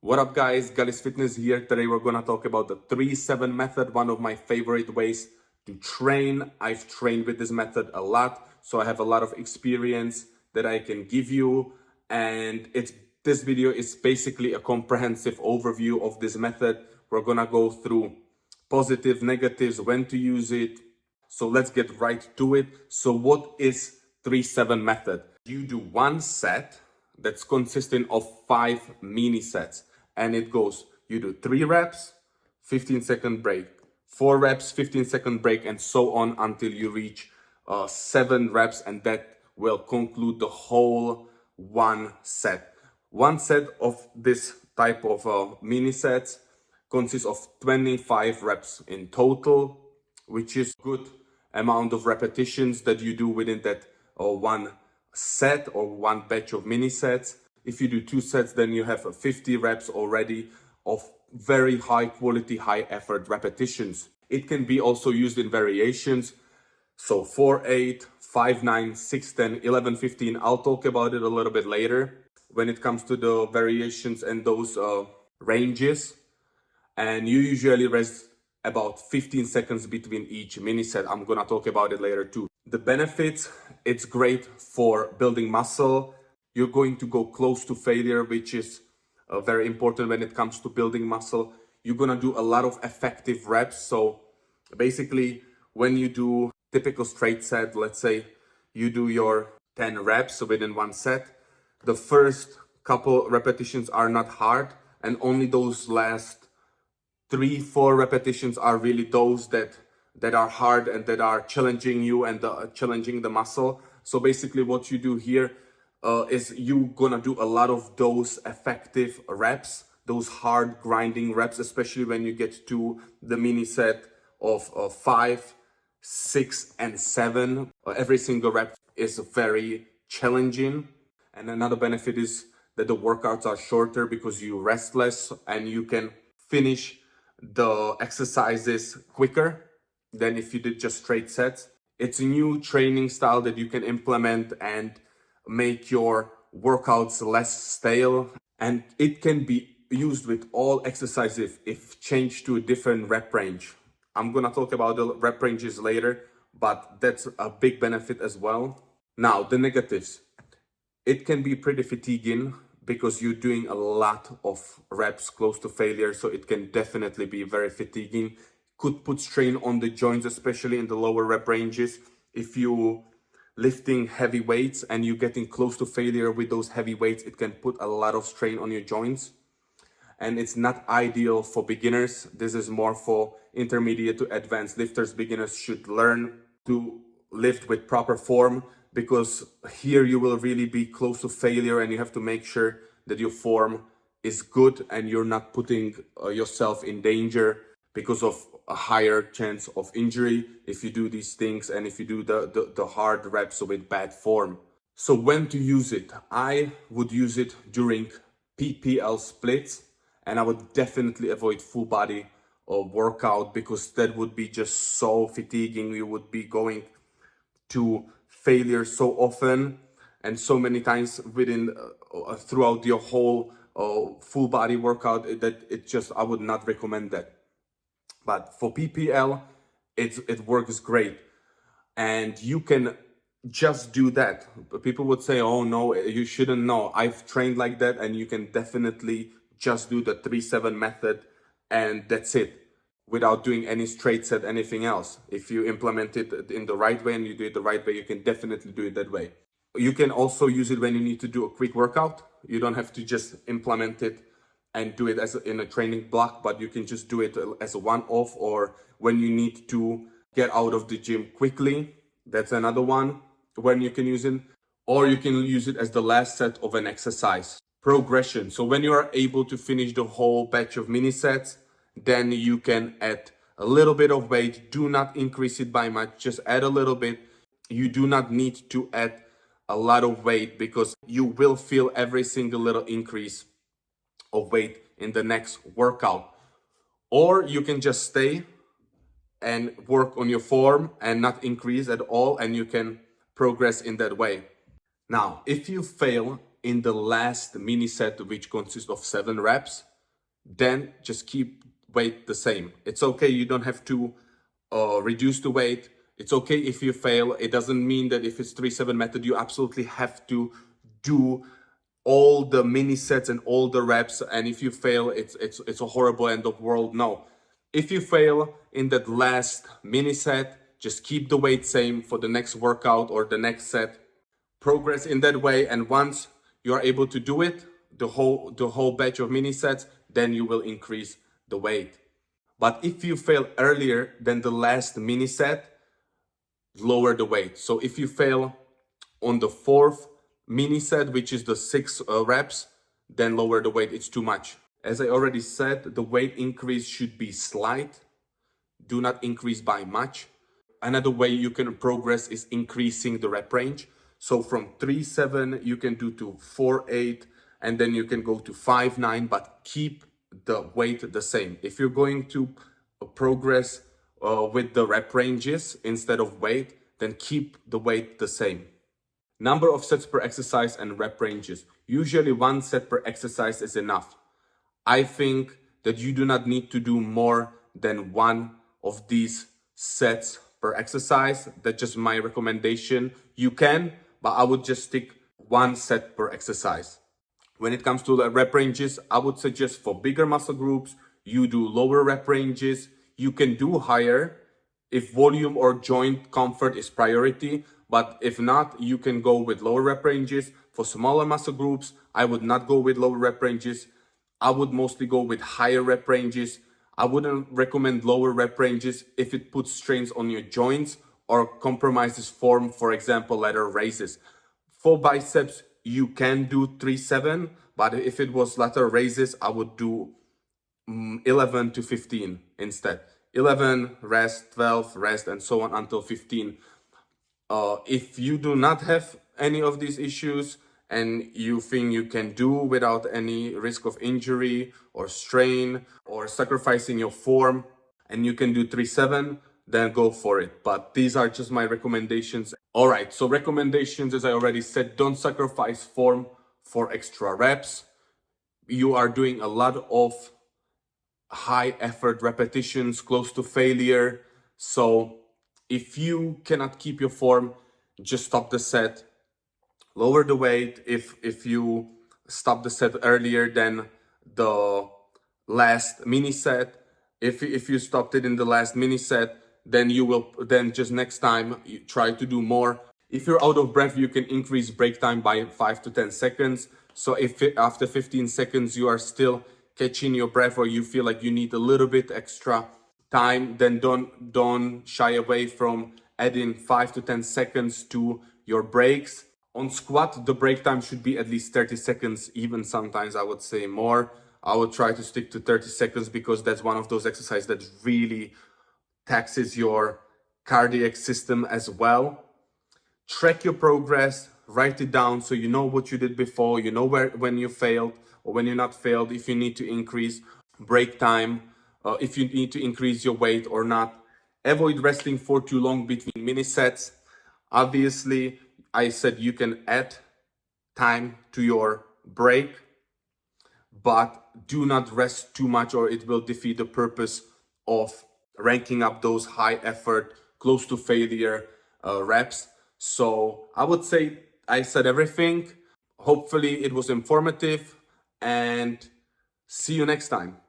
What up guys, Galis Fitness here. Today we're gonna talk about the 3-7 method, one of my favorite ways to train. I've trained with this method a lot, so I have a lot of experience that I can give you. And this video is basically a comprehensive overview of this method. We're gonna go through positives, negatives, when to use it. So let's get right to it. So what is 3-7 method? You do one set that's consisting of 5 mini sets, and it goes, you do 3 reps, 15-second break, 4 reps, 15-second break, and so on until you reach 7 reps, and that will conclude the whole one set. One set of this type of mini sets consists of 25 reps in total, which is good amount of repetitions that you do within that one set or one batch of mini sets. If you do 2 sets, then you have 50 reps already of very high quality, high effort repetitions. It can be also used in variations. So 4-8, 5-9, 6-10, 11-15. I'll talk about it a little bit later when it comes to the variations and those ranges. And you usually rest about 15 seconds between each mini set. I'm gonna talk about it later too. The benefits, it's great for building muscle. You're going to go close to failure, which is very important when it comes to building muscle. You're gonna do a lot of effective reps. So basically, when you do typical straight set, let's say you do your 10 reps within one set, the first couple repetitions are not hard, and only those last 3-4 repetitions are really those that are hard and that are challenging you and challenging the muscle. So basically what you do here is you gonna do a lot of those effective reps, those hard grinding reps, especially when you get to the mini set of 5, 6, and 7. Every single rep is very challenging. And another benefit is that the workouts are shorter because you rest less and you can finish the exercises quicker than if you did just straight sets. It's a new training style that you can implement and make your workouts less stale, and it can be used with all exercises if changed to a different rep range. I'm gonna talk about the rep ranges later, but that's a big benefit as well. Now, the negatives. It can be pretty fatiguing because you're doing a lot of reps close to failure, so it can definitely be very fatiguing. Could put strain on the joints, especially in the lower rep ranges. If you lifting heavy weights and you're getting close to failure with those heavy weights, it can put a lot of strain on your joints. And it's not ideal for beginners. This is more for intermediate to advanced lifters. Beginners should learn to lift with proper form, because here you will really be close to failure and you have to make sure that your form is good and you're not putting yourself in danger because of a higher chance of injury if you do these things and if you do the hard reps with bad form. So when to use it? I would use it during PPL splits, and I would definitely avoid full body workout because that would be just so fatiguing. You would be going to failure so often and so many times within throughout your whole full body workout that it just, I would not recommend that. But for PPL, it works great, and you can just do that. People would say, oh no, you shouldn't. Know I've trained like that, and you can definitely just do the 3-7 method and that's it, without doing any straight set, anything else. If you implement it in the right way and you do it the right way, you can definitely do it that way. You can also use it when you need to do a quick workout. You don't have to just implement it and do it as in a training block, but you can just do it as a one-off, or when you need to get out of the gym quickly. That's another one when you can use it, or you can use it as the last set of an exercise. Progression. So when you are able to finish the whole batch of mini sets, then you can add a little bit of weight. Do not increase it by much, just add a little bit. You do not need to add a lot of weight because you will feel every single little increase of weight in the next workout. Or you can just stay and work on your form and not increase at all, and you can progress in that way. Now, if you fail in the last mini set, which consists of 7 reps, then just keep weight the same. It's okay, you don't have to reduce the weight. It's okay if you fail. It doesn't mean that if it's 3-7 method, you absolutely have to do all the mini sets and all the reps. And if you fail, it's a horrible end of world. No, if you fail in that last mini set, just keep the weight same for the next workout or the next set. Progress in that way, and once you are able to do it, the whole batch of mini sets, then you will increase the weight. But if you fail earlier than the last mini set, lower the weight. So if you fail on the fourth mini set, which is the 6 reps, then lower the weight. It's too much. As I already said, the weight increase should be slight. Do not increase by much. Another way you can progress is increasing the rep range. So from 3-7, you can do to 4-8, and then you can go to 5-9, but keep the weight the same. If you're going to progress with the rep ranges instead of weight, then keep the weight the same. Number of sets per exercise and rep ranges. Usually 1 set per exercise is enough. I think that you do not need to do more than 1 of these sets per exercise. That's just my recommendation. You can, but I would just stick 1 set per exercise. When it comes to the rep ranges, I would suggest for bigger muscle groups, you do lower rep ranges. You can do higher if volume or joint comfort is priority, but if not, you can go with lower rep ranges. For smaller muscle groups, I would not go with lower rep ranges. I would mostly go with higher rep ranges. I wouldn't recommend lower rep ranges if it puts strains on your joints or compromises form, for example, lateral raises. For biceps, you can do 3-7, but if it was lateral raises, I would do 11 to 15 instead. 11, rest, 12, rest, and so on until 15. If you do not have any of these issues and you think you can do without any risk of injury or strain or sacrificing your form, and you can do 3-7, then go for it. But these are just my recommendations. All right, so recommendations, as I already said, don't sacrifice form for extra reps. You are doing a lot of high effort repetitions close to failure. So if you cannot keep your form, just stop the set, lower the weight. If you stop the set earlier than the last mini set, if you stopped it in the last mini set, then you will, then just next time you try to do more. If you're out of breath, you can increase break time by 5 to 10 seconds. So if after 15 seconds you are still catching your breath or you feel like you need a little bit extra time, then don't shy away from adding 5 to 10 seconds to your breaks. On squat, the break time should be at least 30 seconds, even sometimes I would say more. I would try to stick to 30 seconds because that's one of those exercises that really taxes your cardiac system as well. Track your progress, write it down so you know what you did before, you know when you failed or when you're not failed, if you need to increase break time, if you need to increase your weight or not. Avoid resting for too long between mini sets. Obviously, I said you can add time to your break, but do not rest too much or it will defeat the purpose of ranking up those high effort, close to failure reps. So I would say I said everything. Hopefully it was informative, and see you next time.